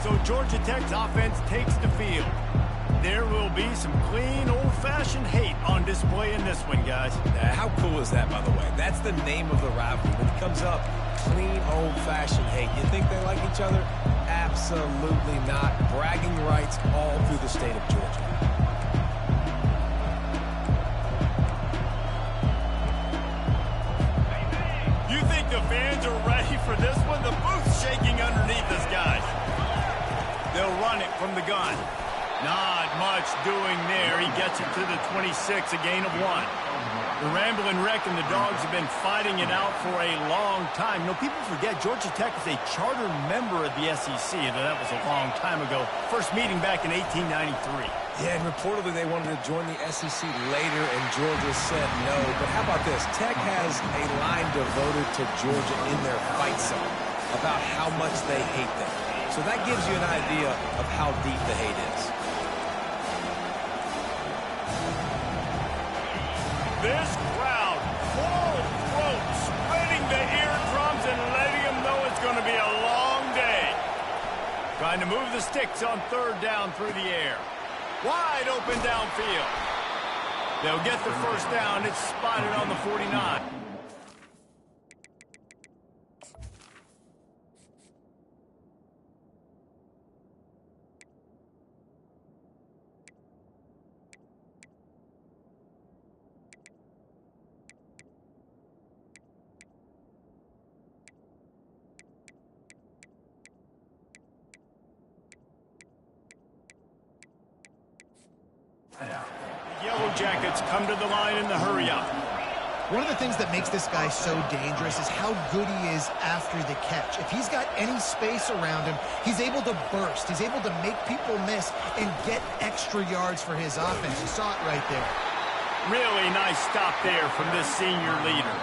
so Georgia Tech's offense takes the field. There will be some clean, old-fashioned hate on display in this one, guys. How cool is that, by the way? That's the name of the rivalry. When it comes up, clean, old-fashioned hate. You think they like each other? Absolutely not. Bragging rights all through the state of Georgia. You think the fans are ready for this one? The booth's shaking underneath us, guys. They'll run it from the gun. Not much doing there. He gets it to the 26, a gain of 1. The Ramblin' Wreck and the Dogs have been fighting it out for a long time. You know, people forget Georgia Tech is a charter member of the SEC, and that was a long time ago. First meeting back in 1893. Yeah, and reportedly they wanted to join the SEC later, and Georgia said no. But how about this? Tech has a line devoted to Georgia in their fight song about how much they hate them. So that gives you an idea of how deep the hate is. This crowd, full throat, spreading the eardrums and letting them know it's going to be a long day. Trying to move the sticks on third down through the air. Wide open downfield. They'll get the first down. It's spotted on the 49. Yellow Jackets come to the line in the hurry-up. One of the things that makes this guy so dangerous is how good he is after the catch. If he's got any space around him, he's able to burst. He's able to make people miss and get extra yards for his offense. You saw it right there. Really nice stop there from this senior leader.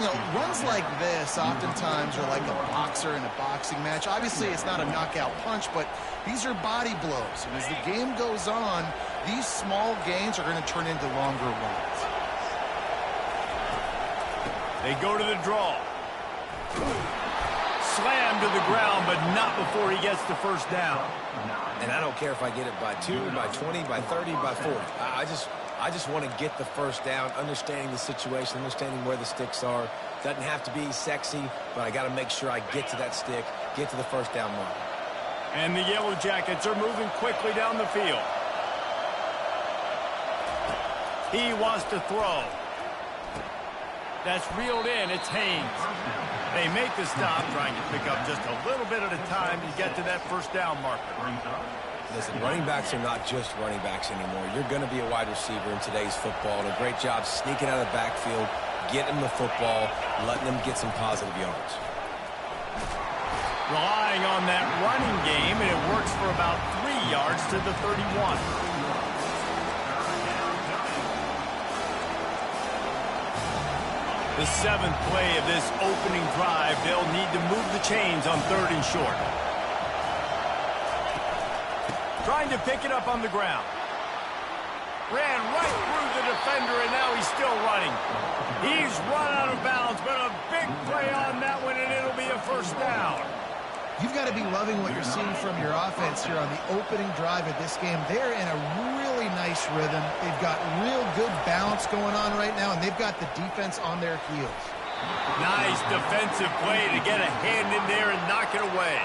You know, runs like this oftentimes are like a boxer in a boxing match. Obviously, it's not a knockout punch, but these are body blows. And as the game goes on, these small gains are going to turn into longer runs. They go to the draw. Slam to the ground, but not before he gets the first down. And I don't care if I get it by 2, by 20, by 30, by 40. I just want to get the first down, understanding the situation, understanding where the sticks are. Doesn't have to be sexy, but I got to make sure I get to that stick, get to the first down mark. And the Yellow Jackets are moving quickly down the field. He wants to throw. That's reeled in. It's Haynes. They make the stop, trying to pick up just a little bit at a time to get to that first down marker. Listen, running backs are not just running backs anymore. You're going to be a wide receiver in today's football, and a great job sneaking out of the backfield, getting them the football, letting them get some positive yards. Relying on that running game, and it works for about 3 yards to the 31. The 7th play of this opening drive, they'll need to move the chains on 3rd and short. Trying to pick it up on the ground. Ran right through the defender, and now he's still running. He's run out of bounds, but a big play on that one, and it'll be a first down. You've got to be loving what you're seeing from your offense here on the opening drive of this game. They're in a really nice rhythm. They've got real good balance going on right now, and they've got the defense on their heels. Nice defensive play to get a hand in there and knock it away.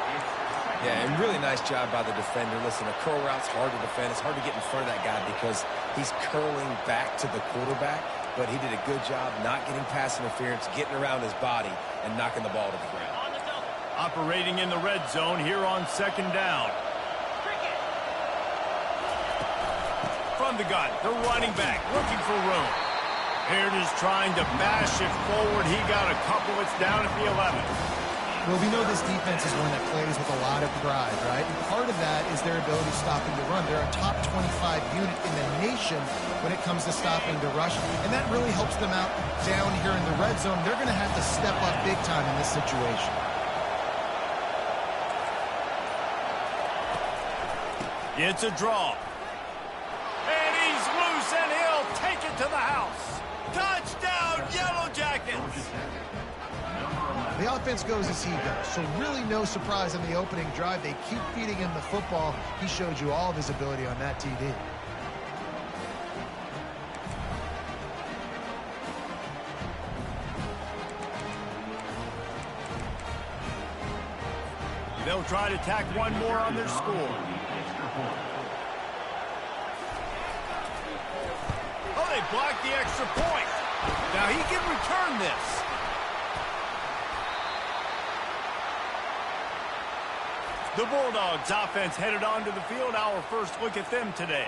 Yeah, and really nice job by the defender. Listen, a curl route's hard to defend. It's hard to get in front of that guy because he's curling back to the quarterback, but he did a good job not getting pass interference, getting around his body, and knocking the ball to the ground. Operating in the red zone here on 2nd down. From the gun, the running back looking for room. Baird is trying to bash it forward. He got a couple. It's down at the 11. Well, we know this defense is one that plays with a lot of pride, right? And part of that is their ability stopping the run. They're a top 25 unit in the nation when it comes to stopping the rush, and that really helps them out down here in the red zone. They're going to have to step up big time in this situation. It's a draw. And he's loose, and he'll take it to the house. Touchdown, Yellow Jackets! The offense goes as he goes, so really no surprise on the opening drive. They keep feeding him the football. He showed you all of his ability on that TD. They'll try to tack one more on their score. Oh, they blocked the extra point. Now he can return this. The Bulldogs offense headed onto the field. Our first look at them today.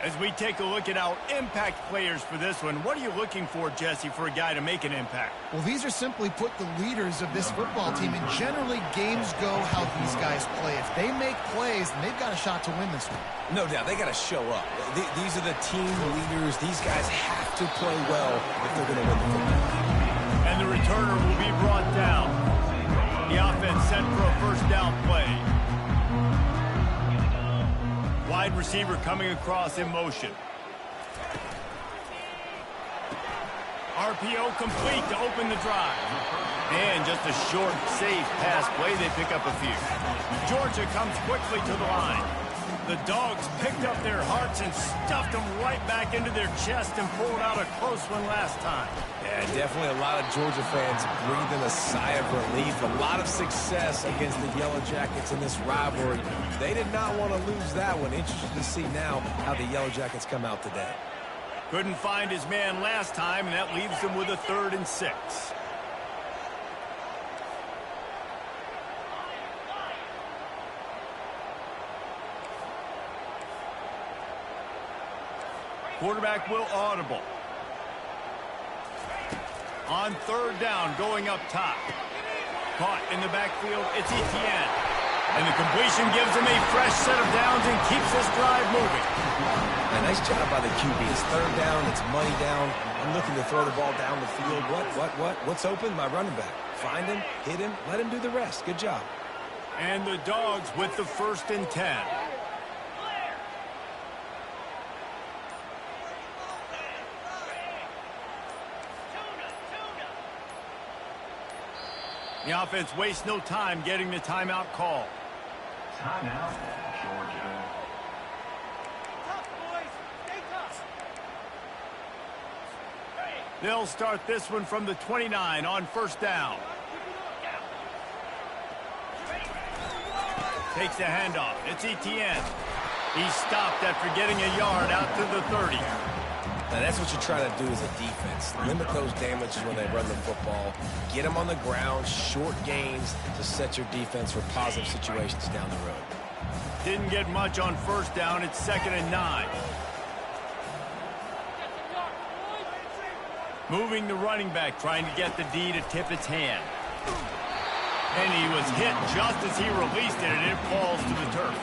As we take a look at our impact players for this one, what are you looking for, Jesse, for a guy to make an impact? Well, these are simply put the leaders of this football team, and generally games go how these guys play. If they make plays, then they've got a shot to win this one. No doubt, they got to show up. These are the team leaders. These guys have to play well if they're going to win the football. And the returner will be brought down. The offense set for a first down play. Wide receiver coming across in motion. RPO complete to open the drive. And just a short, safe pass play. They pick up a few. Georgia comes quickly to the line. The Dogs picked up their hearts and stuffed them right back into their chest and pulled out a close one last time. Yeah, definitely a lot of Georgia fans breathing a sigh of relief. A lot of success against the Yellow Jackets in this rivalry. They did not want to lose that one. Interested to see now how the Yellow Jackets come out today. Couldn't find his man last time, and that leaves him with a 3rd and 6. Quarterback will audible. On 3rd down, going up top. Caught in the backfield, it's Etienne. And the completion gives him a fresh set of downs and keeps this drive moving. A nice job by the QB. It's 3rd down, it's money down. I'm looking to throw the ball down the field. What's open? My running back. Find him, hit him, let him do the rest. Good job. And the Dogs with the 1st and 10. The offense wastes no time getting the timeout call. Timeout, Georgia. Tough, boys. Stay tough. They'll start this one from the 29 on 1st down. Takes the handoff. It's Etienne. He stopped after getting a yard out to the 30. Now that's what you're trying to do as a defense. Limit those damages when they run the football. Get them on the ground, short gains to set your defense for positive situations down the road. Didn't get much on 1st down. It's 2nd and 9. Moving the running back, trying to get the D to tip its hand. And he was hit just as he released it, and it falls to the turf.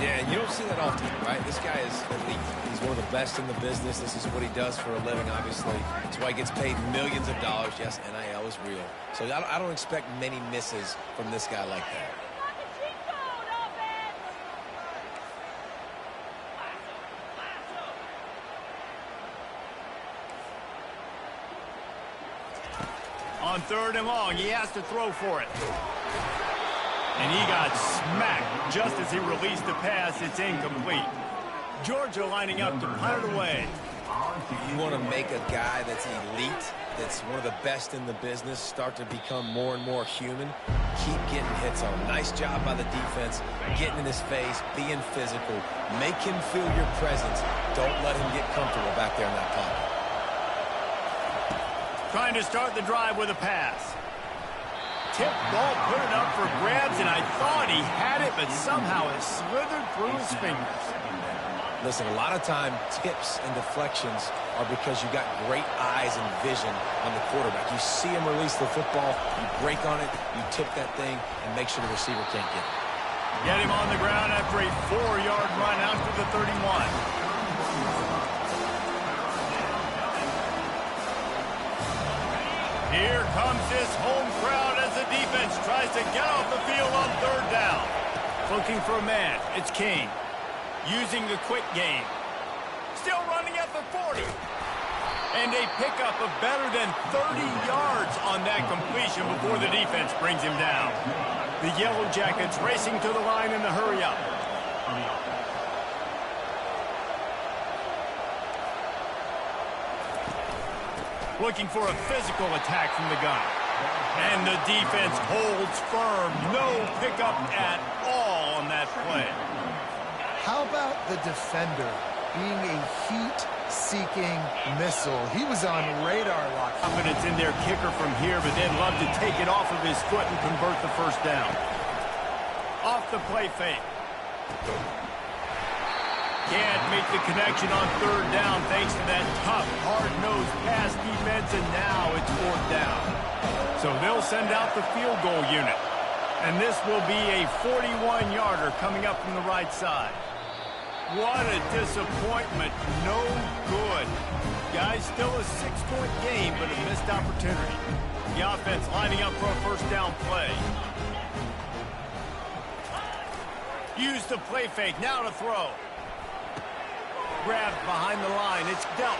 Yeah, and you don't see that often, right? This guy is elite. He's one of the best in the business. This is what he does for a living, obviously. That's why he gets paid millions of dollars. Yes, NIL is real. So I don't expect many misses from this guy like that. On 3rd and long, he has to throw for it. And he got smacked just as he released the pass. It's incomplete. Georgia lining up to punt it away. You want to make a guy that's elite, that's one of the best in the business, start to become more and more human. Keep getting hits on him. Nice job by the defense, getting in his face, being physical. Make him feel your presence. Don't let him get comfortable back there in that pocket. Trying to start the drive with a pass. Tip ball, put it up for grabs, and I thought he had it, but somehow it slithered through his fingers. Listen, a lot of time, tips and deflections are because you got great eyes and vision on the quarterback. You see him release the football, you break on it, you tip that thing, and make sure the receiver can't get it. Get him on the ground after a 4-yard run out to the 31. Here comes this home crowd as the defense tries to get off the field on 3rd down. Looking for a man. It's Kane. Using the quick game. Still running at the 40. And a pickup of better than 30 yards on that completion before the defense brings him down. The Yellow Jackets racing to the line in the hurry-up. Looking for a physical attack from the gun. And the defense holds firm. No pickup at all on that play. How about the defender being a heat-seeking missile? He was on radar lock. Confidence in their kicker from here, but they'd love to take it off of his foot and convert the first down. Off the play fake. Can't make the connection on third down thanks to that tough, hard-nosed pass defense, and now it's fourth down. So they'll send out the field goal unit. And this will be a 41-yarder coming up from the right side. What a disappointment. No good. Guys, still a 6-point game, but a missed opportunity. The offense lining up for a first down play. Use the play fake. Now to throw. Grabbed behind the line. It's dealt.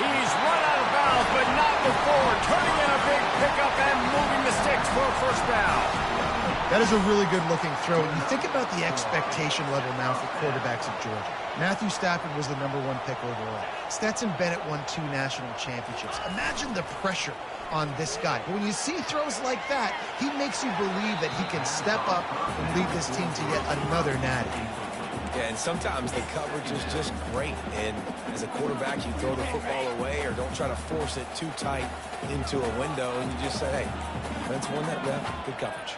He's run out of bounds, but not before. Turning in a big pickup and moving the sticks for a first down. That is a really good-looking throw. And you think about the expectation level now for quarterbacks at Georgia. Matthew Stafford was the #1 pick overall. Stetson Bennett won 2 national championships. Imagine the pressure on this guy. But when you see throws like that, he makes you believe that he can step up and lead this team to yet another natty. Yeah, and sometimes the coverage is just great. And as a quarterback, you throw the football away or don't try to force it too tight into a window, and you just say, hey, defense won that rep. Good coverage.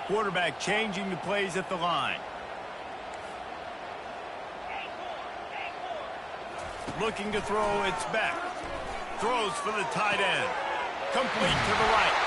Quarterback changing the plays at the line. Looking to throw, it's back. Throws for the tight end. Complete to the right.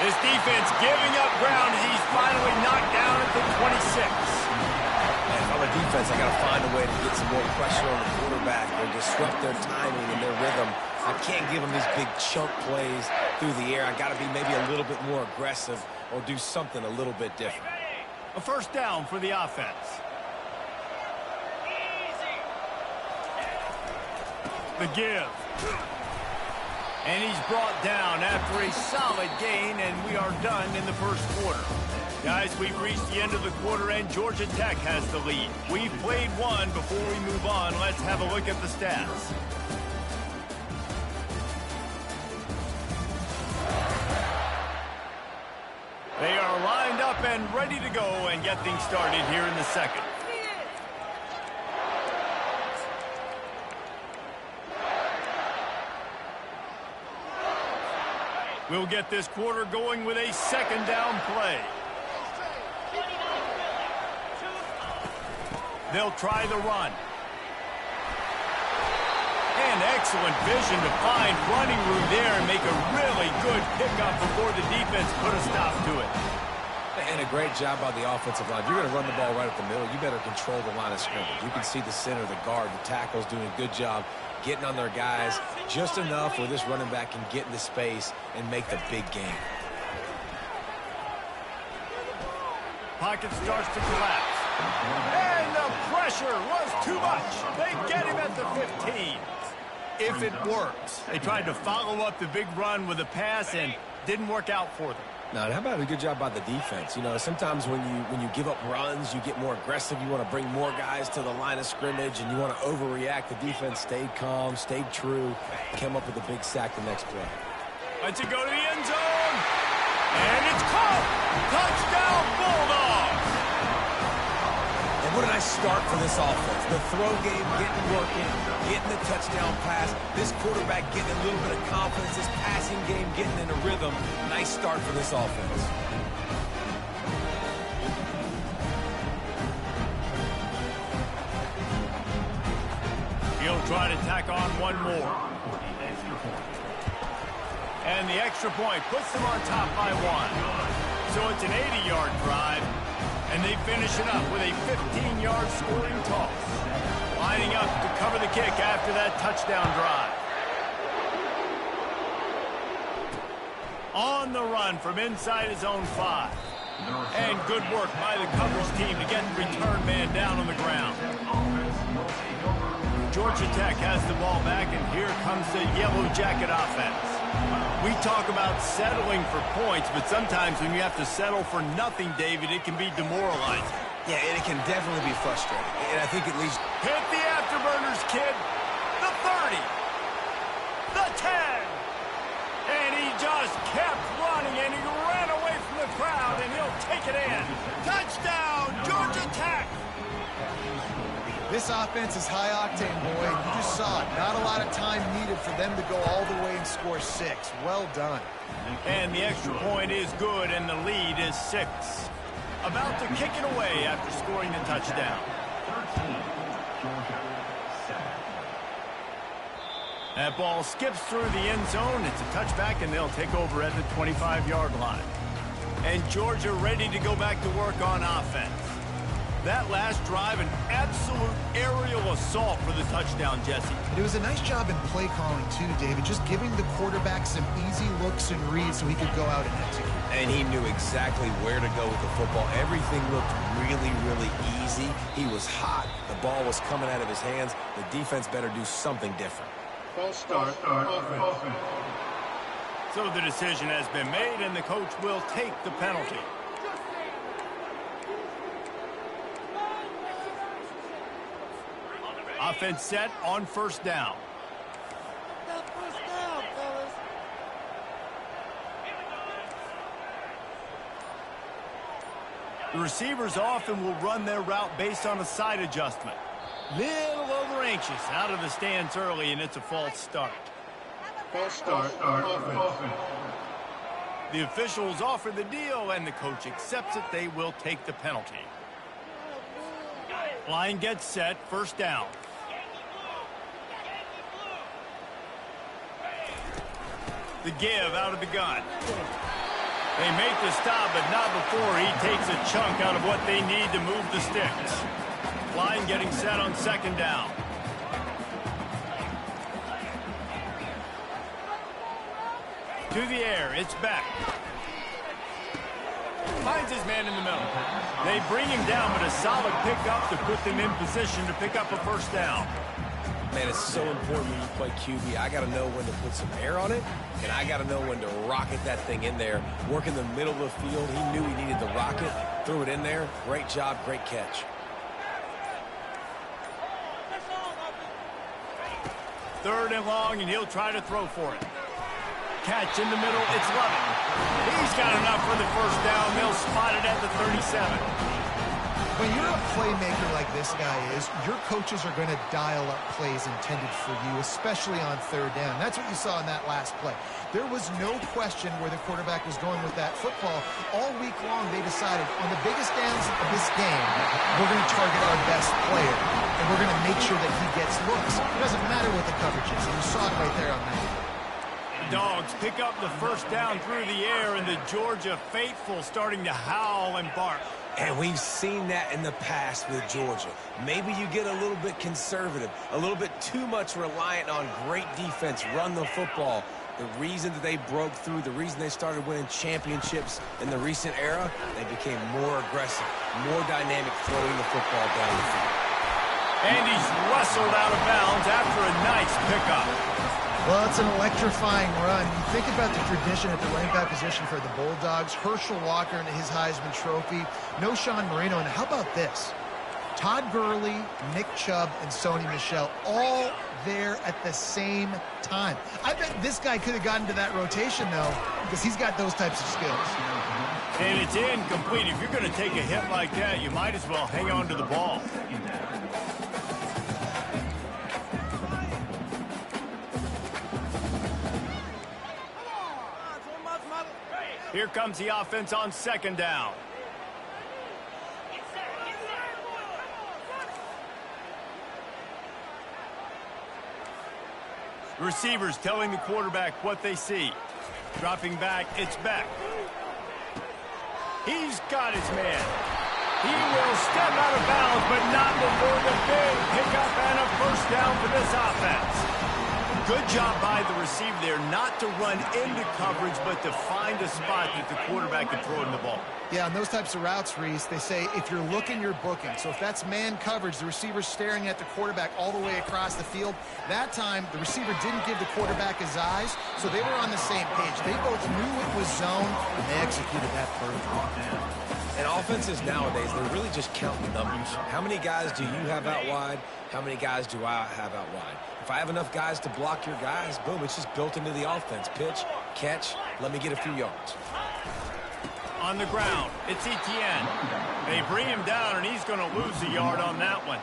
This defense giving up ground as he's finally knocked down at the 26. And if I'm a defense, I got to find a way to get some more pressure on the quarterback or disrupt their timing and their rhythm. I can't give them these big chunk plays through the air. I got to be maybe a little bit more aggressive or do something a little bit different. A first down for the offense. The give. And he's brought down after a solid gain, and we are done in the first quarter. Guys, we've reached the end of the quarter, and Georgia Tech has the lead. We've played one. Before we move on, let's have a look at the stats. They are lined up and ready to go and get things started here in the second. We'll get this quarter going with a second down play. They'll try the run. And excellent vision to find running room there and make a really good pickup before the defense put a stop to it. And a great job by the offensive line. If you're going to run the ball right up the middle, you better control the line of scrimmage. You can see the center, the guard, the tackles doing a good job getting on their guys just enough where this running back can get into space and make the big game. Pocket starts to collapse. And the pressure was too much. They get him at the 15. If it works. They tried to follow up the big run with a pass and didn't work out for them. Now, how about a good job by the defense? You know, sometimes when you give up runs, you get more aggressive. You want to bring more guys to the line of scrimmage, and you want to overreact. The defense stayed calm, stayed true, came up with a big sack the next play. Let's it go to the end zone. And it's caught. Touchdown, Bulldogs. And what a nice start for this offense. The throw game getting working, getting the touchdown pass. This quarterback getting a little bit of confidence. This passing game getting in a rhythm. Nice start for this offense. He'll try to tack on one more. And the extra point puts them on top by 1. So it's an 80-yard drive. And they finish it up with a 15-yard scoring toss. Lining up to cover the kick after that touchdown drive. On the run from inside his own 5. And good work by the coverage team to get the return man down on the ground. Georgia Tech has the ball back, and here comes the Yellow Jacket offense. We talk about settling for points, but sometimes when you have to settle for nothing, David, it can be demoralizing. Yeah, and it can definitely be frustrating. And I think at least... Hit the afterburners, kid. The 30. The 10. And he just kept running, and he ran away from the crowd, and he'll take it in. Touchdown, Georgia Tech. This offense is high octane, boy. You just saw it. Not a lot of time needed for them to go all the way and score 6. Well done. And the extra point is good, and the lead is 6. About to kick it away after scoring the touchdown. That ball skips through the end zone. It's a touchback, and they'll take over at the 25-yard line. And Georgia ready to go back to work on offense. That last drive, an absolute aerial assault for the touchdown, Jesse. It was a nice job in play calling, too, David. Just giving the quarterback some easy looks and reads so he could go out and execute. And he knew exactly where to go with the football. Everything looked really, really easy. He was hot. The ball was coming out of his hands. The defense better do something different. False start. So the decision has been made, and the coach will take the penalty. Offense set on first down. The receivers often will run their route based on a side adjustment. Little over anxious out of the stance early, and it's a false start. False start. The officials offer the deal, and the coach accepts it. They will take the penalty. Line gets set, first down. The give out of the gun. They make the stop, but not before he takes a chunk out of what they need to move the sticks. Line getting set on second down. To the air, it's back. Finds his man in the middle. They bring him down, but a solid pickup to put them in position to pick up a first down. Man, it's so important when you play QB. I got to know when to put some air on it, and I got to know when to rocket that thing in there. Work in the middle of the field. He knew he needed the rocket. Threw it in there. Great job, great catch. Third and long, and he'll try to throw for it. Catch in the middle, it's Lovett. He's got enough for the first down. They'll spot it at the 37. When you're a playmaker like this guy is, your coaches are going to dial up plays intended for you, especially on third down. That's what you saw in that last play. There was no question where the quarterback was going with that football. All week long, they decided on the biggest downs of this game, we're going to target our best player, and we're going to make sure that he gets looks. It doesn't matter what the coverage is, and you saw it right there on that. Dogs pick up the first down through the air, and the Georgia faithful starting to howl and bark. And we've seen that in the past with Georgia. Maybe you get a little bit conservative, a little bit too much reliant on great defense, run the football. The reason that they broke through, the reason they started winning championships in the recent era, they became more aggressive, more dynamic throwing the football down the field. And he's wrestled out of bounds after a nice pickup. Well, it's an electrifying run. You think about the tradition at the running back position for the Bulldogs. Herschel Walker and his Heisman Trophy. No Sean Marino. And how about this? Todd Gurley, Nick Chubb, and Sony Michel all there at the same time. I bet this guy could have gotten to that rotation, though, because he's got those types of skills. And it's incomplete. If you're going to take a hit like that, you might as well hang on to the ball. Here comes the offense on second down. Receivers telling the quarterback what they see. Dropping back, it's Beck. He's got his man. He will step out of bounds, but not before the big pickup and a first down for this offense. Good job by the receiver there, not to run into coverage, but to find a spot that the quarterback can throw in the ball. Yeah, on those types of routes, Reese, they say if you're looking, you're booking. So if that's man coverage, the receiver's staring at the quarterback all the way across the field. That time, the receiver didn't give the quarterback his eyes, so they were on the same page. They both knew it was zone, and they executed that perfectly. And offenses nowadays, they're really just counting numbers. How many guys do you have out wide? How many guys do I have out wide? If I have enough guys to block your guys, boom, it's just built into the offense. Pitch, catch, let me get a few yards. On the ground, it's Etienne. They bring him down, and he's going to lose a yard on that one.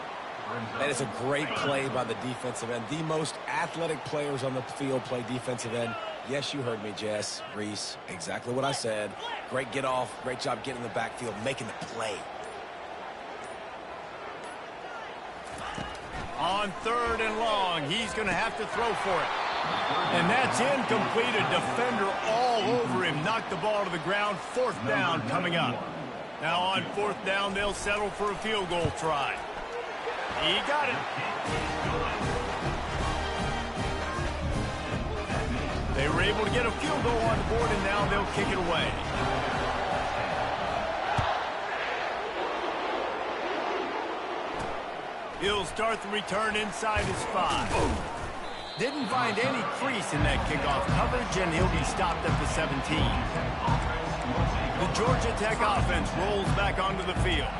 That is a great play by the defensive end. The most athletic players on the field play defensive end. Yes, you heard me, Jess, Reese, exactly what I said. Great get off, great job getting in the backfield, making the play. On 3rd and long, he's going to have to throw for it. And that's incomplete. A defender all over him. Knocked the ball to the ground. 4th down coming up. Now on 4th down, they'll settle for a field goal try. He got it. They were able to get a field goal on the board, and now they'll kick it away. He'll start the return inside his 5. Didn't find any crease in that kickoff coverage, and he'll be stopped at the 17. The Georgia Tech offense rolls back onto the field.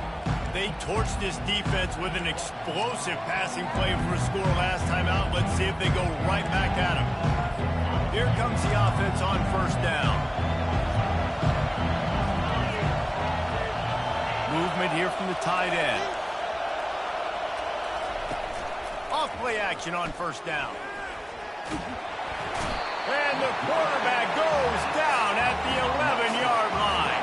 They torched this defense with an explosive passing play for a score last time out. Let's see if they go right back at him. Here comes the offense on 1st down. Movement here from the tight end. Off play action on 1st down. And the quarterback goes down at the 11-yard line.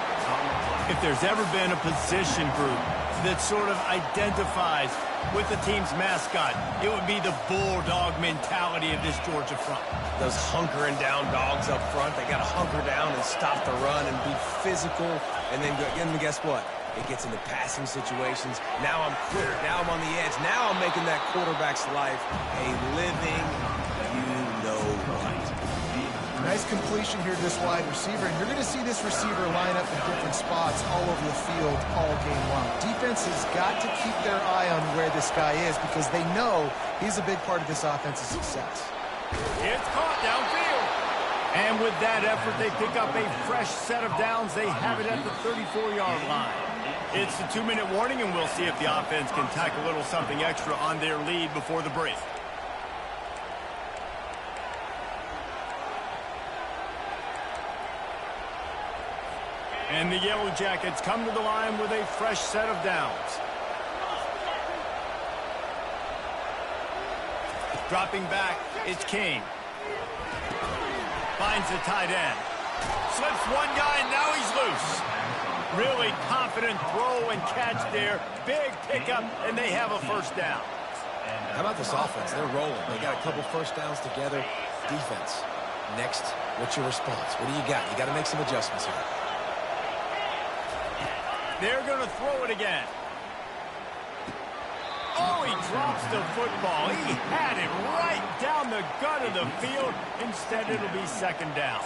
If there's ever been a position group that sort of identifies with the team's mascot, it would be the Bulldog mentality of this Georgia front. Those hunkering down dogs up front, they got to hunker down and stop the run and be physical. And then guess what? It gets into passing situations. Now I'm quick. Now I'm on the edge. Now I'm making that quarterback's life a living you-know-what. Nice completion here to this wide receiver, and you're going to see this receiver line up in different spots all over the field all game long. Defense has got to keep their eye on where this guy is because they know he's a big part of this offense's success. It's caught downfield. And with that effort, they pick up a fresh set of downs. They have it at the 34-yard line. It's the 2-minute warning, and we'll see if the offense can tack a little something extra on their lead before the break. And the Yellow Jackets come to the line with a fresh set of downs. Dropping back, it's King. Finds the tight end. Slips one guy, and now he's loose. Really confident throw and catch there. Big pickup, and they have a 1st down. How about this offense? They're rolling. They got a couple 1st downs together. Defense. Next, what's your response? What do you got? You got to make some adjustments here. They're going to throw it again. Oh, he drops the football. He had it right down the gut of the field. Instead, it'll be 2nd down.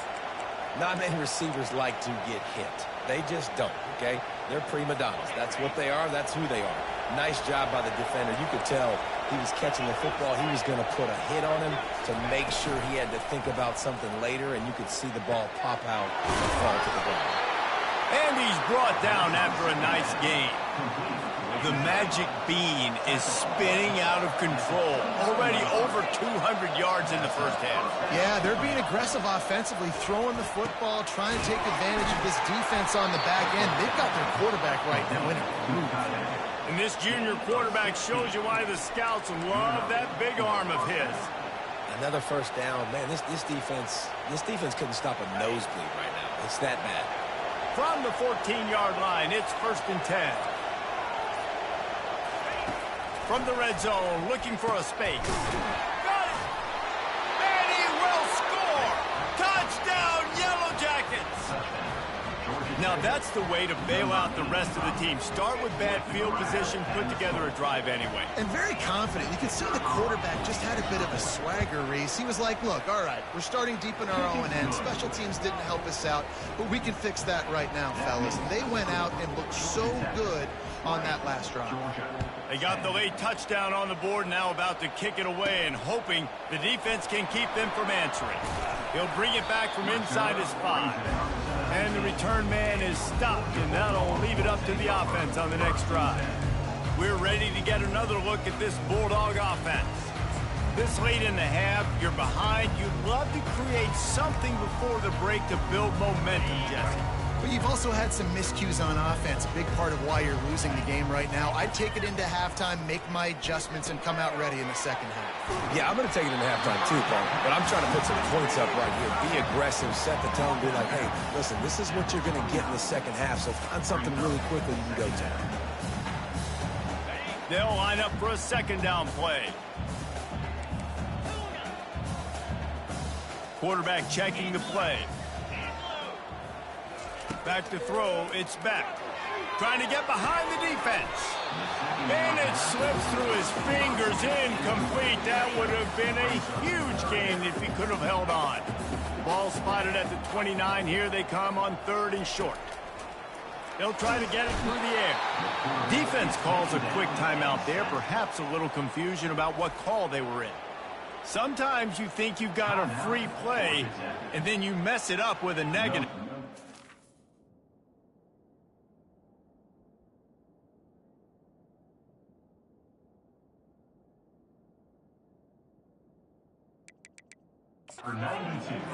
Not many receivers like to get hit. They just don't, okay? They're prima donnas. That's what they are. That's who they are. Nice job by the defender. You could tell he was catching the football. He was going to put a hit on him to make sure he had to think about something later, and you could see the ball pop out and fall to the ground. And he's brought down after a nice game. The magic bean is spinning out of control. Already over 200 yards in the 1st half. Yeah, they're being aggressive offensively, throwing the football, trying to take advantage of this defense on the back end. They've got their quarterback right now in a groove. And this junior quarterback shows you why the scouts love that big arm of his. Another 1st down. Man, this defense couldn't stop a nosebleed right now. It's that bad. From the 14-yard line, it's 1st and 10. From the red zone, looking for a space. Got it! And he will score! Touchdown, Yellow Jackets! Now that's the way to bail out the rest of the team. Start with bad field position, put together a drive anyway. And very confident. You can see the quarterback just had a bit of a swagger, Reese. He was like, look, all right, we're starting deep in our own end. Special teams didn't help us out, but we can fix that right now, fellas. And they went out and looked so good on that last drive. They got the late touchdown on the board, now about to kick it away and hoping the defense can keep them from answering. He'll bring it back from inside his 5. And the return man is stopped, and that'll leave it up to the offense on the next drive. We're ready to get another look at this Bulldog offense. This late in the half, you're behind. You'd love to create something before the break to build momentum, Jesse. But you've also had some miscues on offense, a big part of why you're losing the game right now. I'd take it into halftime, make my adjustments, and come out ready in the second half. Yeah, I'm going to take it into halftime too, Paul. But I'm trying to put some points up right here. Be aggressive, set the tone, be like, hey, listen, this is what you're going to get in the second half, so find something really quickly you can go to. They'll line up for a second down play. Quarterback checking the play. Back to throw, it's back. Trying to get behind the defense. And it slips through his fingers, incomplete. That would have been a huge gain if he could have held on. Ball spotted at the 29. Here they come on 3rd and short. They'll try to get it through the air. Defense calls a quick timeout there. Perhaps a little confusion about what call they were in. Sometimes you think you've got a free play, and then you mess it up with a negative.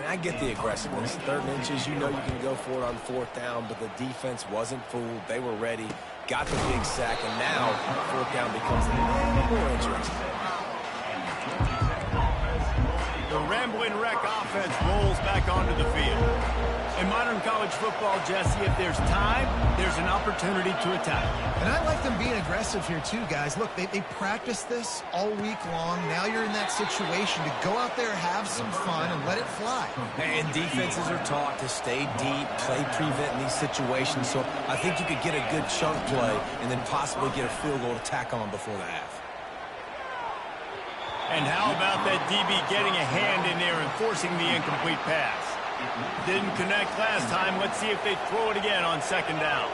I get the aggressiveness. 3rd and inches, you know you can go for it on 4th down, but the defense wasn't fooled. They were ready, got the big sack, and now 4th down becomes a little more interesting. The rambling wreck offense rolls back onto the field. In modern college football, Jesse, if there's time, there's an opportunity to attack. And I like them being aggressive here too, guys. Look, they practiced this all week long. Now you're in that situation to go out there, have some fun, and let it fly. And defenses are taught to stay deep, play prevent in these situations. So I think you could get a good chunk play and then possibly get a field goal to tack on before the half. And how about that DB getting a hand in there and forcing the incomplete pass? Didn't connect last time. Let's see if they throw it again on 2nd down.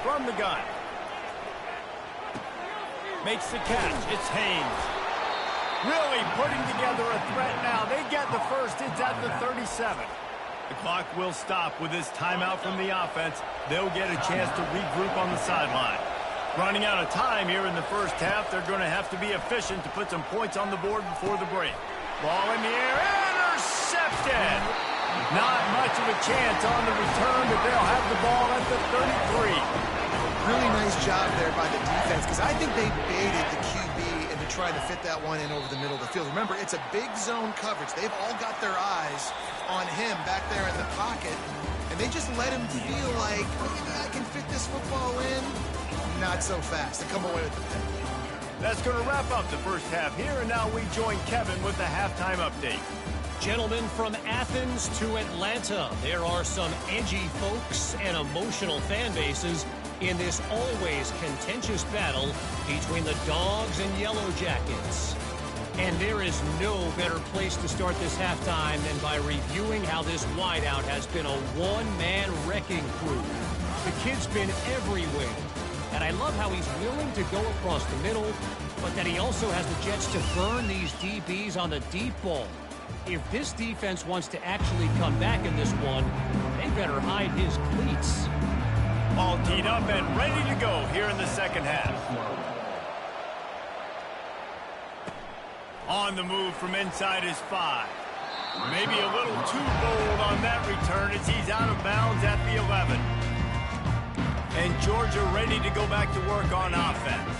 From the gun. Makes the catch. It's Haynes. Really putting together a threat now. They get the first. It's at the 37. The clock will stop with this timeout from the offense. They'll get a chance to regroup on the sideline. Running out of time here in the first half. They're going to have to be efficient to put some points on the board before the break. Ball in the air. Intercepted. Not much of a chance on the return, but they'll have the ball at the 33. Really nice job there by the defense, because I think they baited the QB into trying to fit that one in over the middle of the field. Remember, it's a big zone coverage. They've all got their eyes on him back there in the pocket, and they just let him feel like, I can fit this football in. Not so fast. They come away with the pick. That's going to wrap up the first half here, and now we join Kevin with the halftime update. Gentlemen, from Athens to Atlanta, there are some edgy folks and emotional fan bases in this always contentious battle between the Dogs and Yellow Jackets. And there is no better place to start this halftime than by reviewing how this wideout has been a one-man wrecking crew. The kid's been everywhere. And I love how he's willing to go across the middle, but that he also has the jets to burn these DBs on the deep ball. If this defense wants to actually come back in this one, they better hide his cleats. All teed up and ready to go here in the second half. On the move from inside his 5. Maybe a little too bold on that return as he's out of bounds at the 11. And Georgia ready to go back to work on offense.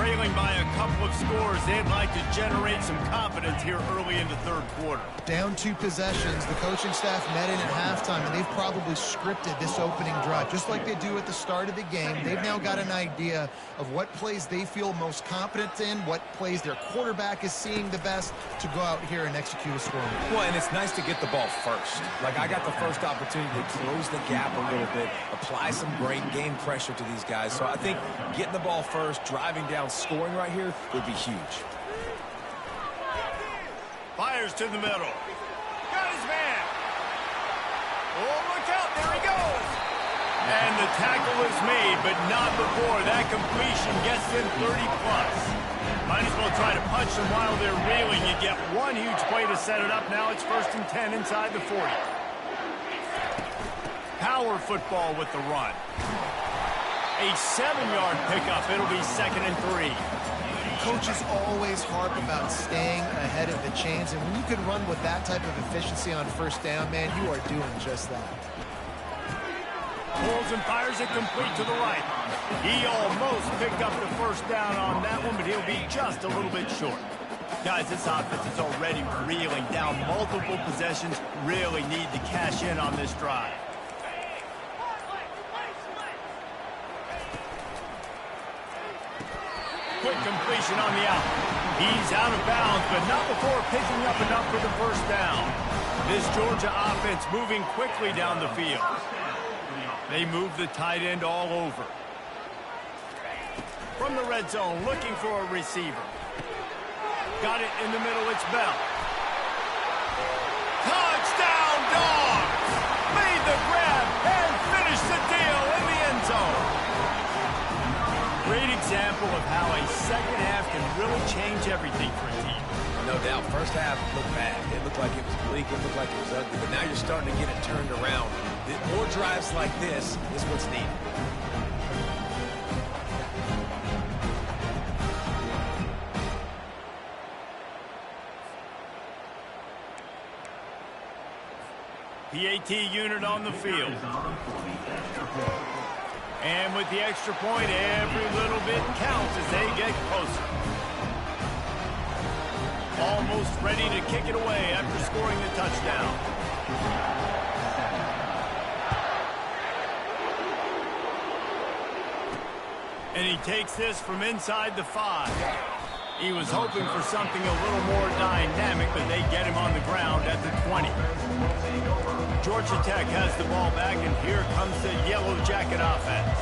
trailing by a couple of scores. They'd like to generate some confidence here early in the third quarter. Down 2 possessions. The coaching staff met in at halftime, and they've probably scripted this opening drive. Just like they do at the start of the game, they've now got an idea of what plays they feel most confident in, what plays their quarterback is seeing the best to go out here and execute a score. Well, and it's nice to get the ball first. Like, I got the first opportunity to close the gap a little bit, apply some great game pressure to these guys. So I think getting the ball first, driving down, scoring right here would be huge. Fires to the middle. Got his man. Oh, look out. There he goes. And the tackle is made, but not before that completion gets them 30-plus. Might as well try to punch them while they're reeling. You get one huge play to set it up. Now it's 1st and 10 inside the 40. Power football with the run. A 7-yard pickup. It'll be 2nd and 3. Coaches always harp about staying ahead of the chains, and when you can run with that type of efficiency on 1st down, man, you are doing just that. Pulls and fires it complete to the right. He almost picked up the 1st down on that one, but he'll be just a little bit short. Guys, this offense is already reeling down multiple possessions. Really need to cash in on this drive. Quick completion on the out. He's out of bounds, but not before picking up enough for the 1st down. This Georgia offense moving quickly down the field. They move the tight end all over. From the red zone, looking for a receiver. Got it in the middle, it's Bell. Touchdown, Dogs! Made the grab and finished the deal in the end zone. Great example of how a second half can really change everything for a team. No doubt. 1st half looked bad. It looked like it was bleak. It looked like it was ugly. But now you're starting to get it turned around. More drives like this is what's needed. PAT unit on the field. And with the extra point, every little bit counts as they get closer. Almost ready to kick it away after scoring the touchdown. And he takes this from inside the 5. He was hoping for something a little more dynamic, but they get him on the ground at the 20. Georgia Tech has the ball back, and here comes the Yellow Jacket offense.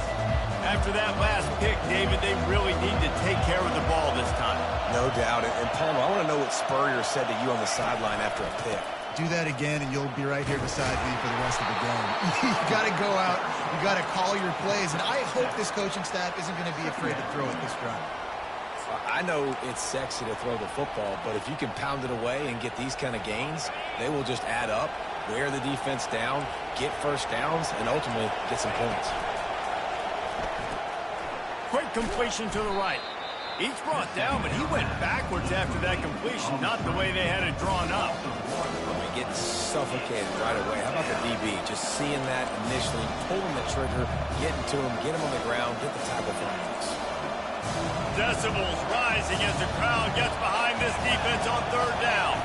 After that last pick, David, they really need to take care of the ball this time. No doubt. And Palmer, I want to know what Spurrier said to you on the sideline after a pick. Do that again, and you'll be right here beside me for the rest of the game. You got to go out. You got to call your plays, and I hope this coaching staff isn't going to be afraid to throw it this drive. I know it's sexy to throw the football, but if you can pound it away and get these kind of gains, they will just add up, wear the defense down, get 1st downs, and ultimately get some points. Quick completion to the right. Each brought down, but he went backwards after that completion, not the way they had it drawn up. Getting suffocated right away. How about the DB? Just seeing that initially, pulling the trigger, getting to him, get him on the ground, get the tackle for him. Decibels rising as the crowd gets behind this defense on 3rd down.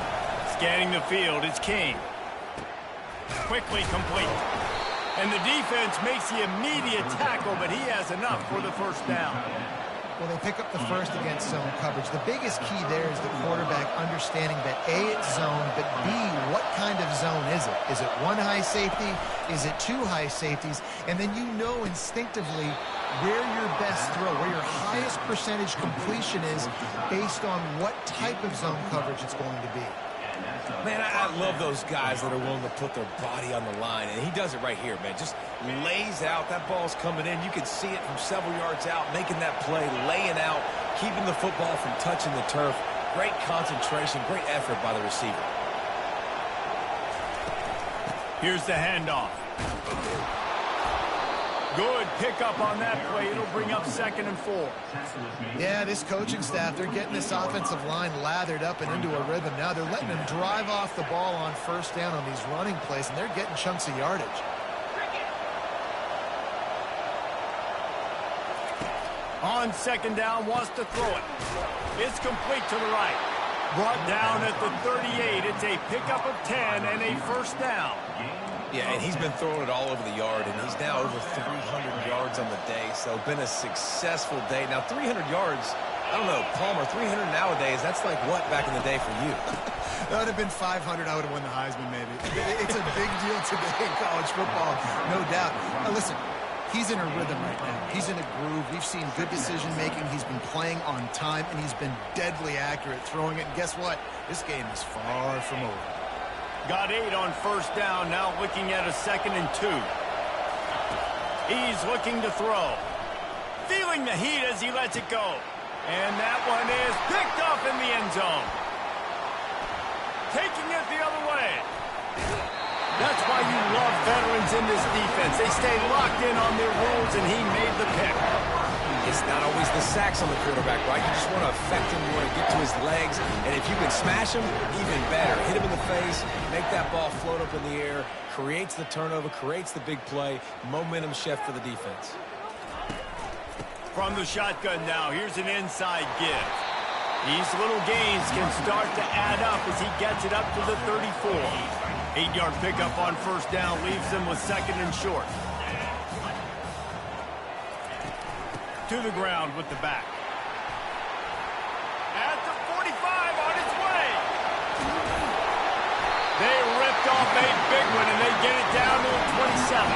Scanning the field, it's King. Quickly complete. And the defense makes the immediate tackle, but he has enough for the 1st down. Well, they pick up the 1st against zone coverage. The biggest key there is the quarterback understanding that A, it's zone, but B, what kind of zone is it? Is it 1 high safety? Is it 2 high safeties? And then you know instinctively where your best throw, where your highest percentage completion is based on what type of zone coverage it's going to be. Man, I love those guys that are willing to put their body on the line, and he does it right here, man. Just lays out. That ball's coming in. You can see it from several yards out, making that play, laying out, keeping the football from touching the turf. Great concentration, great effort by the receiver. Here's the handoff. Good pickup on that play. It'll bring up 2nd and 4. Yeah, this coaching staff, they're getting this offensive line lathered up and into a rhythm now. They're letting them drive off the ball on 1st down on these running plays, and they're getting chunks of yardage. On second down, wants to throw it. It's complete to the right. Brought down at the 38. It's a pickup of 10 and a first down. Yeah, and he's been throwing it all over the yard, and he's now over 300 yards on the day, so been a successful day. Now, 300 yards, I don't know, Palmer, 300 nowadays, that's like what back in the day for you? That would have been 500. I would have won the Heisman, maybe. It's a big deal today in college football, no doubt. Now, listen, he's in a rhythm right now. He's in a groove. We've seen good decision-making. He's been playing on time, and he's been deadly accurate throwing it. And guess what? This game is far from over. Got 8 on first down, now looking at a 2nd and 2. He's looking to throw. Feeling the heat as he lets it go. And that one is picked off in the end zone. Taking it the other way. That's why you love veterans in this defense. They stay locked in on their rules, and he made the pick. It's not always the sacks on the quarterback, right? You just want to affect him. You want to get to his legs. And if you can smash him, even better. Hit him in the face, make that ball float up in the air, creates the turnover, creates the big play, momentum shift for the defense. From the shotgun now, here's an inside give. These little gains can start to add up as he gets it up to the 34. 8-yard pickup on first down leaves them with 2nd and short. To the ground with the back. At the 45 on its way. They ripped off a big one, and they get it down to the 27.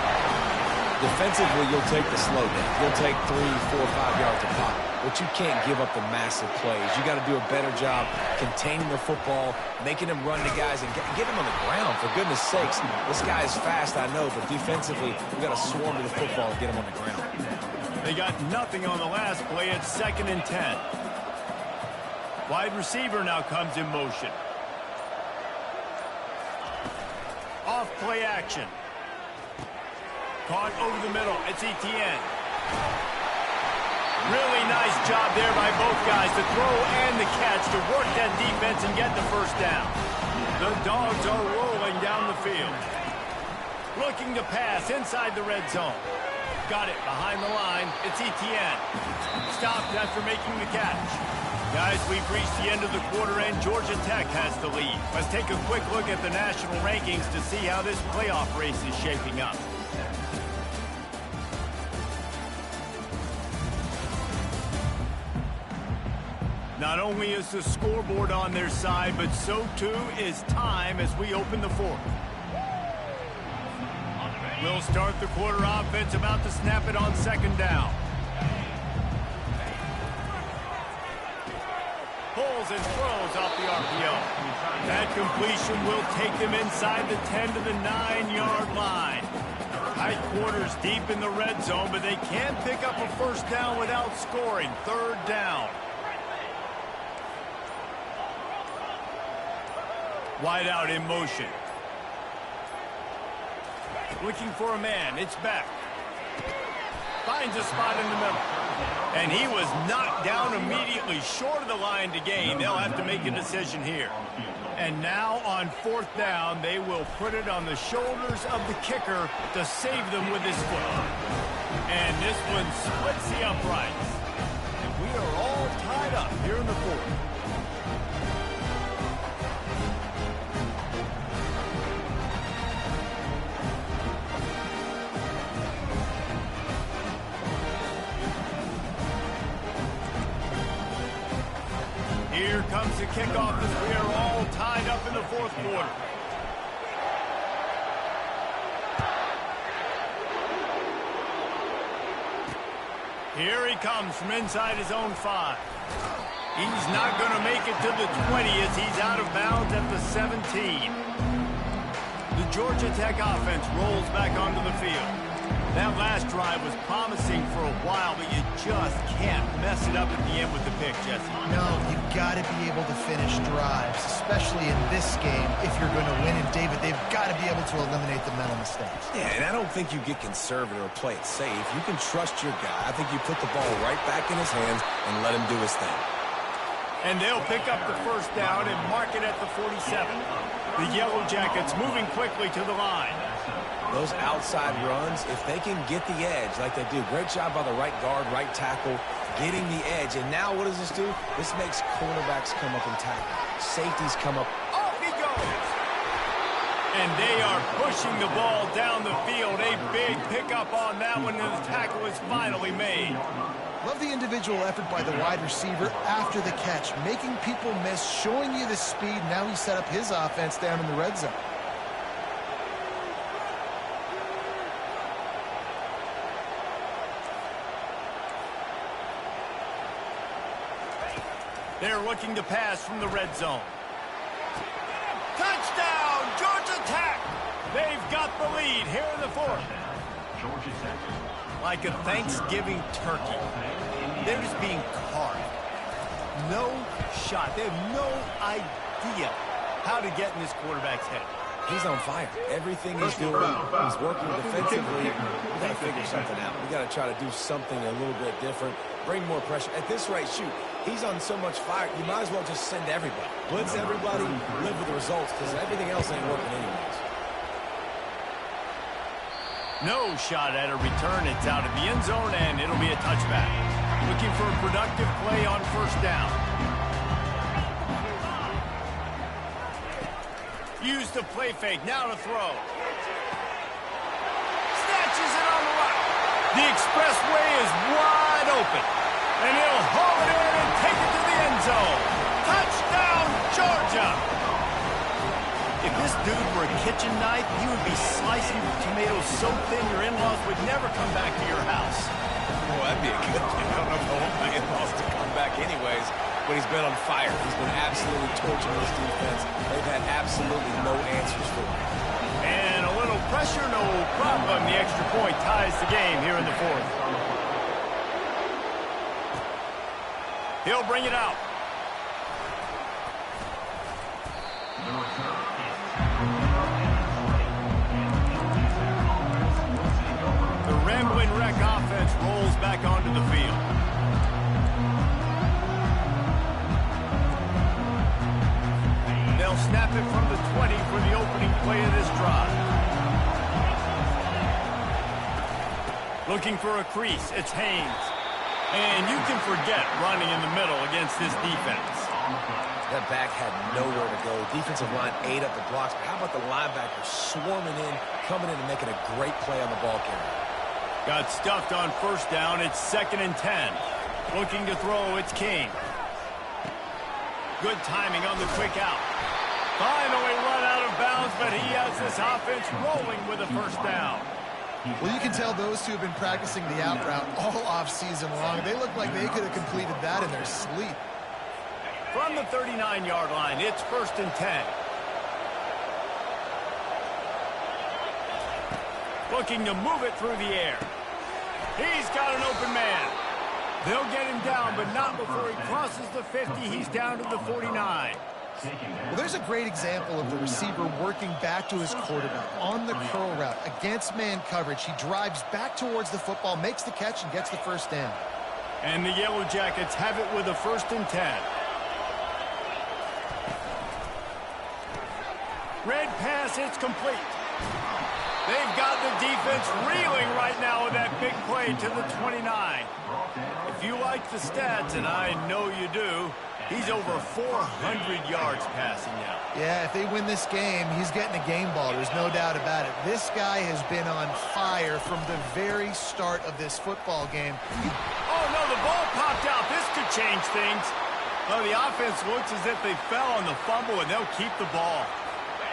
Defensively, you'll take the slow down. You'll take 3, 4, 5 yards a pop. But you can't give up the massive plays. You got to do a better job containing the football, making them run to guys, and get them on the ground. For goodness sakes, this guy is fast, I know, but defensively, we got to swarm to the football and get him on the ground. They got nothing on the last play. It's 2nd and 10. Wide receiver now comes in motion. Off play action. Caught over the middle. It's Etienne. Really nice job there by both guys, the throw and the catch, to work that defense and get the first down. The Dogs are rolling down the field. Looking to pass inside the red zone. Got it behind the line. It's Etienne. Stopped after making the catch. Guys, we've reached the end of the quarter, and Georgia Tech has the lead. Let's take a quick look at the national rankings to see how this playoff race is shaping up. Not only is the scoreboard on their side, but so too is time as we open the fourth. We'll start the quarter offense, about to snap it on second down. Pulls and throws off the RPO. That completion will take them inside the 10 to the 9-yard line. Tight quarters deep in the red zone, but they can pick up a first down without scoring. Third down. Wide out in motion. Looking for a man. It's back. Finds a spot in the middle. And he was knocked down immediately short of the line to gain. They'll have to make a decision here. And now on fourth down, they will put it on the shoulders of the kicker to save them with his foot. And this one splits the uprights. And we are all tied up here in the fourth. Here comes the kickoff as we are all tied up in the fourth quarter. Here he comes from inside his own 5. He's not going to make it to the 20 as he's out of bounds at the 17. The Georgia Tech offense rolls back onto the field. That last drive was promising for a while, but you just can't mess it up at the end with the pick, Jesse. No, you've got to be able to finish drives, especially in this game if you're going to win. And, David, they've got to be able to eliminate the mental mistakes. Yeah, and I don't think you get conservative or play it safe. You can trust your guy. I think you put the ball right back in his hands and let him do his thing. And they'll pick up the first down and mark it at the 47. The Yellow Jackets moving quickly to the line. Those outside runs, if they can get the edge like they do, great job by the right guard, right tackle, getting the edge. And now what does this do? This makes cornerbacks come up and tackle. Safeties come up. Off he goes. And they are pushing the ball down the field. A big pickup on that one, and the tackle is finally made. Love the individual effort by the wide receiver after the catch, making people miss, showing you the speed. Now he set up his offense down in the red zone. They're looking to pass from the red zone. Touchdown, Georgia Tech! They've got the lead here in the fourth. Like a Thanksgiving turkey, they're just being carved. No shot. They have no idea how to get in this quarterback's head. He's on fire. Everything he's doing, he's working defensively. We got to figure something out. We got to try to do something a little bit different, bring more pressure. At this rate, shoot, he's on so much fire, you might as well just send everybody. Blitz everybody, live with the results, because everything else ain't working anyways. No shot at a return. It's out of the end zone, and it'll be a touchback. Looking for a productive play on first down. Use the play fake. Now to throw. Snatches it on the right. The expressway is wide open. And he'll haul it in and take it to the end zone. Touchdown, Georgia! If this dude were a kitchen knife, he would be slicing tomatoes so thin your in-laws would never come back to your house. Well, that'd be a good thing. I don't know if I want my in-laws to come back anyways, but he's been on fire. He's been absolutely torching this defense. They've had absolutely no answers for him. And a little pressure, no problem. The extra point ties the game here in the fourth. He'll bring it out. The Rambling Wreck offense rolls back onto the field. They'll snap it from the 20 for the opening play of this drive. Looking for a crease, it's Haynes. And you can forget running in the middle against this defense. That back had nowhere to go. Defensive line ate up the blocks. But how about the linebackers swarming in, coming in and making a great play on the ball carrier? Got stuffed on first down. It's 2nd and 10. Looking to throw, it's King. Good timing on the quick out. Finally run out of bounds, but he has this offense rolling with a first down. Well, you can tell those two have been practicing the out route all off-season long. They look like they could have completed that in their sleep. From the 39-yard line, it's 1st and 10. Looking to move it through the air. He's got an open man. They'll get him down, but not before he crosses the 50. He's down to the 49. Well, there's a great example of the receiver working back to his quarterback on the curl route against man coverage. He drives back towards the football, makes the catch, and gets the first down. And the Yellow Jackets have it with a 1st and 10. Red pass, it's complete. They've got the defense reeling right now with that big play to the 29. If you like the stats, and I know you do, he's over 400 yards passing now. Yeah, if they win this game, he's getting a game ball. There's no doubt about it. This guy has been on fire from the very start of this football game. Oh, no, the ball popped out. This could change things. Oh, the offense looks as if they fell on the fumble, and they'll keep the ball.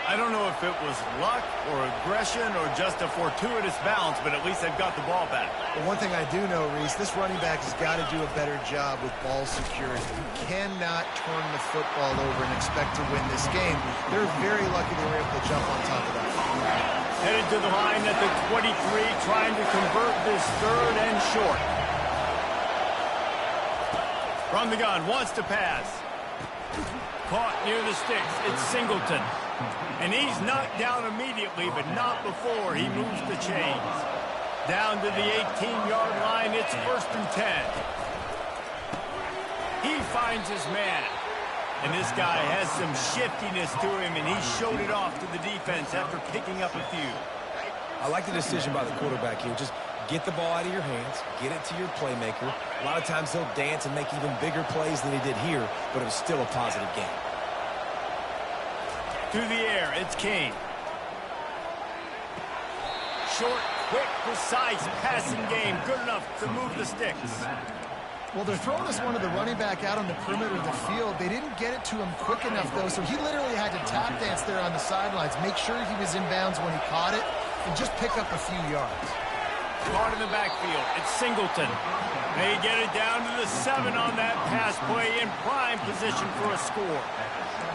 I don't know if it was luck or aggression or just a fortuitous bounce, but at least they've got the ball back. But one thing I do know, Reese, this running back has got to do a better job with ball security. You cannot turn the football over and expect to win this game. They're very lucky they were able to jump on top of that. Headed to the line at the 23, trying to convert this 3rd and short. From the gun, wants to pass. Caught near the sticks. It's Singleton. And he's knocked down immediately, but not before he moves the chains. Down to the 18-yard line, it's 1st and 10. He finds his man. And this guy has some shiftiness to him, and he showed it off to the defense after picking up a few. I like the decision by the quarterback here. Just Get the ball out of your hands, get it to your playmaker. A lot of times he'll dance and make even bigger plays than he did here, but it was still a positive game. Through the air, it's King. Short, quick, precise passing game. Good enough to move the sticks. Well, they're throwing this one to the running back out on the perimeter of the field. They didn't get it to him quick enough, though, so he literally had to tap dance there on the sidelines, make sure he was in bounds when he caught it, and just pick up a few yards. Caught in the backfield. It's Singleton. They get it down to the 7 on that pass play in prime position for a score.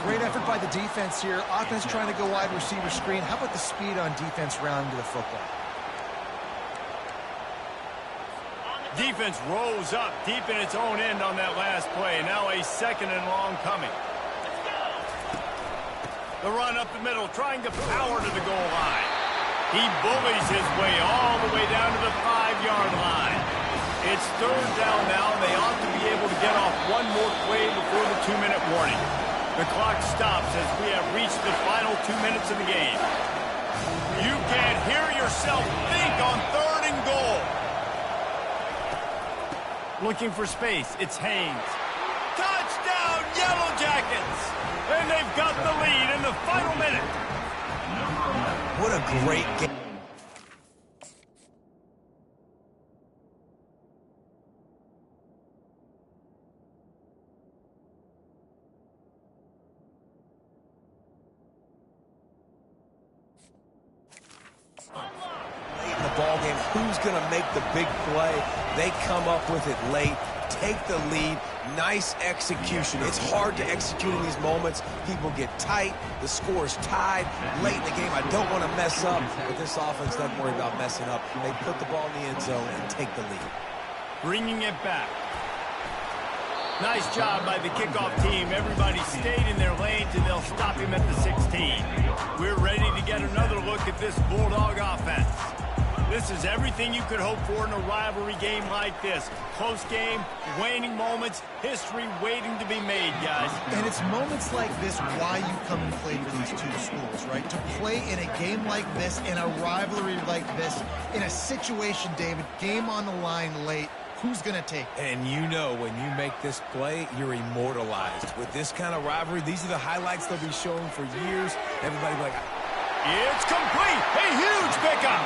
Great effort by the defense here. Offense trying to go wide receiver screen. How about the speed on defense rounding to the football? Defense rolls up deep in its own end on that last play. Now a 2nd and long coming. The run up the middle, trying to power to the goal line. He bullies his way all the way down to the 5-yard line. It's 3rd down now. They ought to be able to get off one more play before the 2-minute warning. The clock stops as we have reached the final 2 minutes of the game. You can't hear yourself think on 3rd and goal. Looking for space, it's Haynes. Touchdown, Yellow Jackets! And they've got the lead in the final minute. What a great game. Late in the ball game, who's going to make the big play? They come up with it late, take the lead. Nice execution. It's hard to execute in these moments. People get tight. The score's tied. Late in the game, I don't want to mess up, but this offense doesn't worry about messing up. They put the ball in the end zone and take the lead. Bringing it back. Nice job by the kickoff team. Everybody stayed in their lanes, and they'll stop him at the 16. We're ready to get another look at this Bulldog offense. This is everything you could hope for in a rivalry game like this. Close game, waning moments, history waiting to be made, guys. And it's moments like this why you come and play for these two schools, right? To play in a game like this, in a rivalry like this, in a situation, David, game on the line late, who's going to take it? And you know when you make this play, you're immortalized. With this kind of rivalry, these are the highlights they'll be showing for years. Everybody like... It's complete! A huge pickup!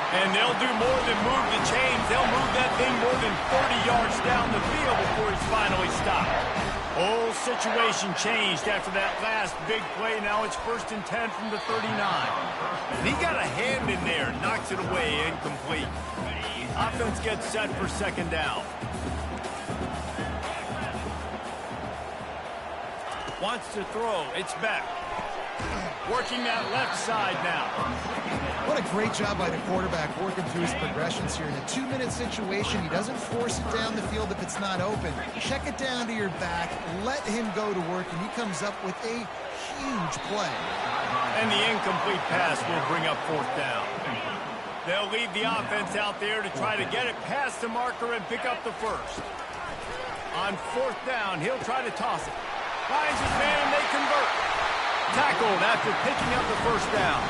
And they'll do more than move the chains. They'll move that thing more than 30 yards down the field before he's finally stopped. Whole situation changed after that last big play. Now it's 1st and 10 from the 39. And he got a hand in there, knocks it away, incomplete. Offense gets set for 2nd down. Wants to throw. It's back. Working that left side now. What a great job by the quarterback working through his progressions here. In a 2-minute situation, he doesn't force it down the field if it's not open. Check it down to your back, let him go to work, and he comes up with a huge play. And the incomplete pass will bring up 4th down. They'll leave the offense out there to try to get it past the marker and pick up the 1st. On 4th down, he'll try to toss it. Finds his man and they convert. Tackled after picking up the 1st down.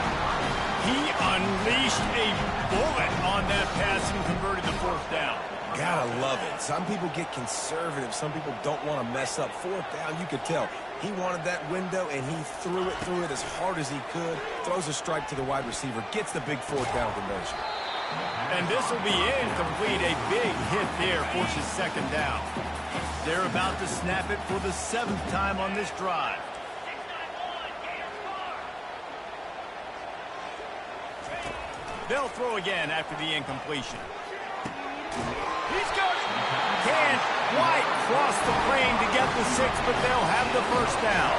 He unleashed a bullet on that pass and converted the 4th down. Gotta love it. Some people get conservative. Some people don't want to mess up. 4th down, you could tell. He wanted that window, and he threw it as hard as he could. Throws a strike to the wide receiver. Gets the big 4th down conversion. And this will be incomplete. A big hit there forces 2nd down. They're about to snap it for the 7th time on this drive. They'll throw again after the incompletion. He's got it. Can't quite cross the plane to get the 6, but they'll have the 1st down.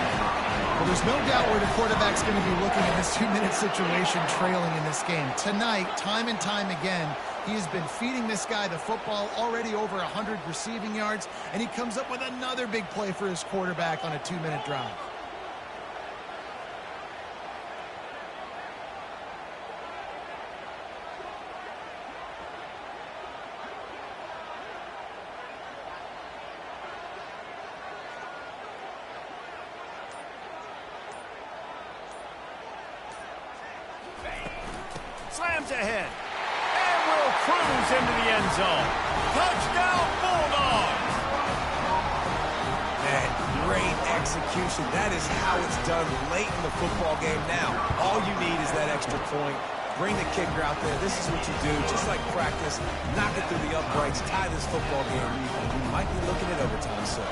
Well, there's no doubt where the quarterback's going to be looking in this 2-minute situation trailing in this game. Tonight, time and time again, he has been feeding this guy the football, already over 100 receiving yards, and he comes up with another big play for his quarterback on a 2-minute drive. Slams ahead. And will cruise into the end zone. Touchdown, Bulldogs! Man, great execution. That is how it's done late in the football game now. All you need is that extra point. Bring the kicker out there. This is what you do, just like practice. Knock it through the uprights. Tie this football game. We might be looking at overtime soon.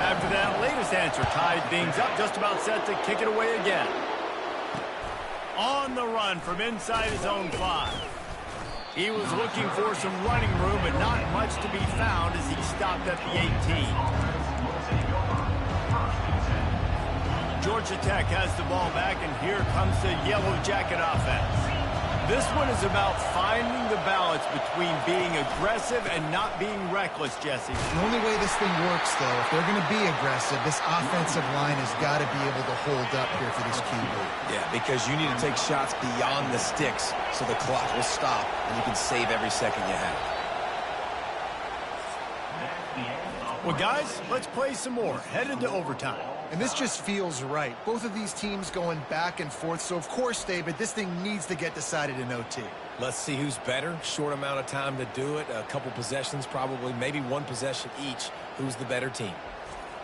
After that latest answer, tied things up, just about set to kick it away again. On the run from inside his own 5. He was looking for some running room, but not much to be found as he stopped at the 18. Georgia Tech has the ball back, and here comes the Yellow Jacket offense. This one is about finding the balance between being aggressive and not being reckless, Jesse. The only way this thing works, though, if they're going to be aggressive, this offensive line has got to be able to hold up here for this QB. Yeah, because you need to take shots beyond the sticks so the clock will stop and you can save every second you have. Well, guys, let's play some more. Headed to overtime. And this just feels right. Both of these teams going back and forth. So, of course, David, this thing needs to get decided in OT. Let's see who's better. Short amount of time to do it. A couple possessions, probably, maybe one possession each. Who's the better team?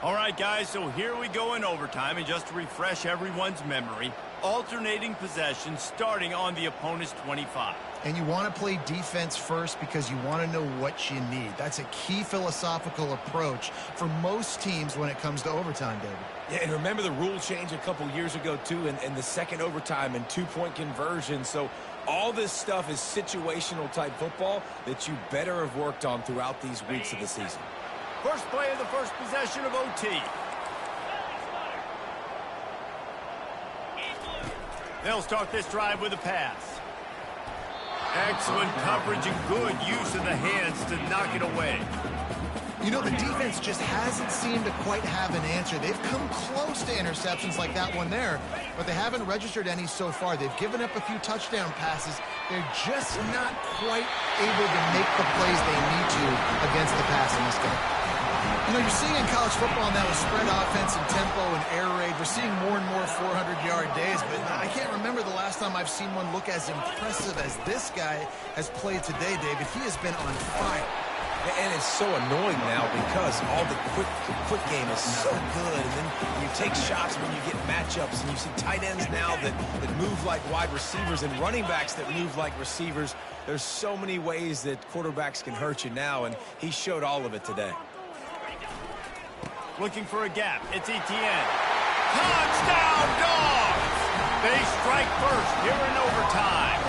All right, guys, so here we go in overtime. And just to refresh everyone's memory, alternating possessions starting on the opponent's 25. And you want to play defense first because you want to know what you need. That's a key philosophical approach for most teams when it comes to overtime, David. Yeah, and remember the rule change a couple years ago, too, and the second overtime and two-point conversion. So all this stuff is situational type football that you better have worked on throughout these weeks of the season. First play of the first possession of OT. They'll start this drive with a pass. Excellent coverage and good use of the hands to knock it away. You know, the defense just hasn't seemed to quite have an answer. They've come close to interceptions like that one there, but they haven't registered any so far. They've given up a few touchdown passes. They're just not quite able to make the plays they need to against the pass in this game. You know, you're seeing in college football now with spread offense and tempo and air raid, we're seeing more and more 400-yard days, but I can't remember the last time I've seen one look as impressive as this guy has played today, David. He has been on fire. And it's so annoying now because all the quick game is so good. And then you take shots when you get matchups, and you see tight ends now that move like wide receivers and running backs that move like receivers. There's so many ways that quarterbacks can hurt you now, and he showed all of it today. Looking for a gap. It's Etienne. Touchdown, Dogs! They strike first here in overtime.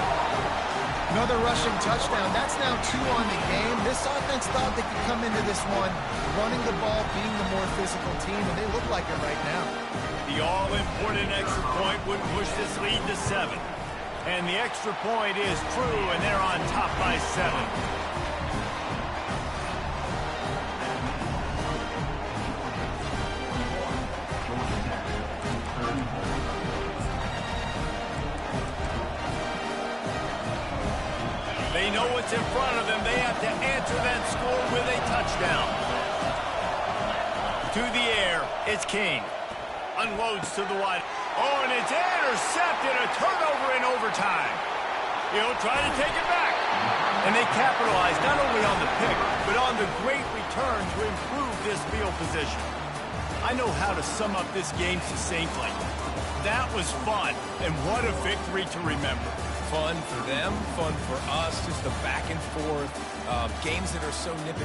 Another rushing touchdown. That's now 2 on the game. This offense thought they could come into this one running the ball, being the more physical team, and they look like it right now. The all-important extra point would push this lead to 7. And the extra point is true, and they're on top by 7. They know what's in front of them. They have to answer that score with a touchdown. To the air, it's King. Unloads to the wide. Oh, and it's intercepted. A turnover in overtime. He'll try to take it back. And they capitalize not only on the pick, but on the great return to improve this field position. I know how to sum up this game succinctly. That was fun, and what a victory to remember. Fun for them, fun for us, just the back and forth, games that are so nip